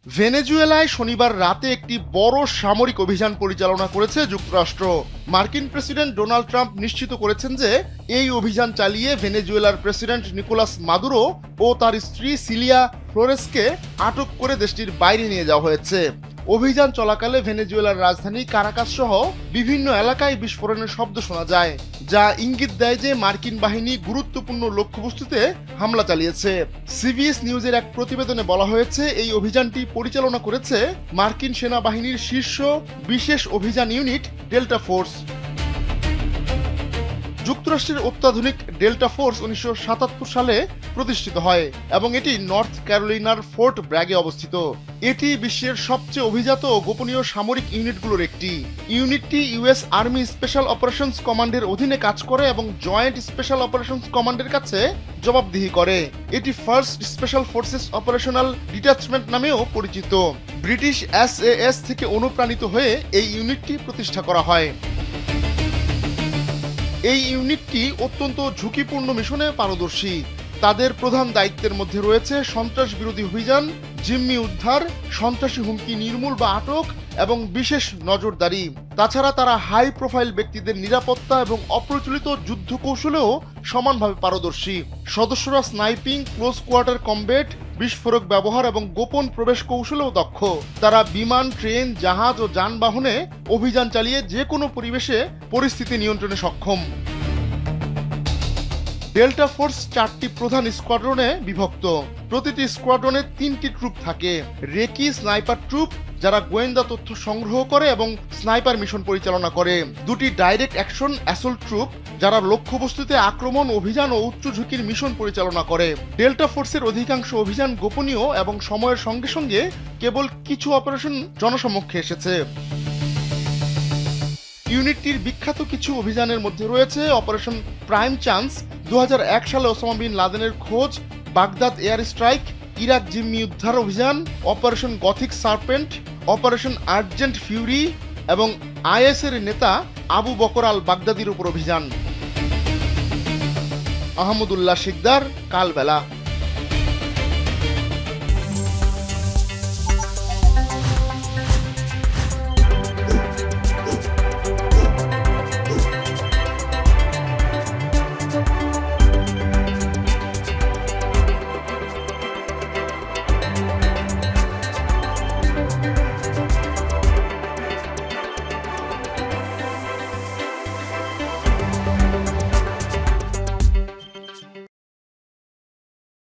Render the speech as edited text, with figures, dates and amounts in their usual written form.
ভেনেজুয়েলায় শনিবার রাতে একটি বড় সামরিক অভিযান পরিচালনা করেছে যুক্তরাষ্ট্র। মার্কিন প্রেসিডেন্ট ডোনাল্ড ট্রাম্প নিশ্চিত করেছেন যে এই অভিযান চালিয়ে ভেনেজুয়েলার প্রেসিডেন্ট নিকোলাস মাদুরো ও তার স্ত্রী সিলিয়া ফ্লোরেসকে আটক করে দেশটির বাইরে নিয়ে যাওয়া হয়েছে। অভিযান চলাকালে ভেনেজুয়েলার রাজধানী কারাকাস সহ বিভিন্ন এলাকায় বিস্ফোরণের শব্দ শোনা যায়, যা ইঙ্গিত দেয় যে মার্কিন বাহিনী গুরুত্বপূর্ণ লক্ষ্যবস্তুতে হামলা চালিয়েছে। সিবিএস নিউজের এক প্রতিবেদনে বলা হয়েছে, এই অভিযানটি পরিচালনা করেছে মার্কিন সেনাবাহিনীর শীর্ষ বিশেষ অভিযান ইউনিট ডেল্টা ফোর্স। যুক্তরাষ্ট্রের অত্যাধুনিক ডেল্টা ফোর্স 1977 সালে প্রতিষ্ঠিত হয় এবং এটি নর্থ ক্যারোলিনার ফোর্ট ব্র্যাগে অবস্থিত। এটি বিশ্বের সবচেয়ে অভিজাত ও গোপনীয় সামরিক ইউনিটগুলোর একটি। ইউনিটটি ইউএস আর্মি স্পেশাল অপারেশনস কমান্ডের অধীনে কাজ করে এবং জয়েন্ট স্পেশাল অপারেশনস কমান্ডের কাছে জবাবদিহি করে। এটি first special forces operational detachment নামেও পরিচিত। ব্রিটিশ SAS থেকে অনুপ্রাণিত হয়ে এই ইউনিটটি প্রতিষ্ঠা করা হয়। এই ইউনিটটি অত্যন্ত ঝুঁকিপূর্ণ মিশনে পারদর্শী। তাদের প্রধান দায়িত্বের মধ্যে রয়েছে সন্ত্রাস বিরোধী অভিযান, জিম্মি উদ্ধার, সন্ত্রাসী হুমকি নির্মূল বা আটক এবং বিশেষ নজরদারি। তাছাড়া তারা হাই প্রোফাইল ব্যক্তিদের নিরাপত্তা এবং অপ্রচলিত যুদ্ধ কৌশলেও সমানভাবে পারদর্শী। সদস্যরা স্নাইপিং, ক্লোজ কোয়ার্টার কমব্যাট, বিস্ফোরক ব্যবহার এবং গোপন প্রবেশ কৌশলেও দক্ষ। তারা বিমান, ট্রেন, জাহাজ ও যানবাহনে অভিযান চালিয়ে যে কোনো পরিবেশে পরিস্থিতি নিয়ন্ত্রণে সক্ষম। ডেল্টা ফোর্স 4টি প্রধান স্কোয়াড্রনে বিভক্ত। প্রতিটি স্কোয়াড্রনে 3টি ট্রুপ থাকে। রেকি স্নাইপার ট্রুপ, যারা গোয়েন্দা তথ্য সংগ্রহ করে এবং স্নাইপার মিশন পরিচালনা করে। 2টি ডাইরেক্ট অ্যাকশন অ্যাসল্ট ট্রুপ, যারা লক্ষ্যবস্তুতে আক্রমণ, অভিযান ও উচ্চ ঝুঁকির মিশন পরিচালনা করে। ডেল্টা ফোর্সের অধিকাংশ অভিযান গোপনীয় এবং সময়ের সঙ্গে সঙ্গে কেবল কিছু অপারেশন জনসমক্ষে এসেছে। ইউনিটটির বিখ্যাত কিছু অভিযানের মধ্যে রয়েছে অপারেশন প্রাইম চান্স, 2001 সালে ওসামা বিন লাদেনের খোঁজ, বাগদাদ এয়ার স্ট্রাইক, ইরাক জিম্মি উদ্ধার অভিযান, operation Gothic serpent, operation urgent Fury এবং IS-এর নেতা আবু বকর আল বাগদাদির উপর অভিযান। আহমদুল্লাহ শিকদার, কালবেলা।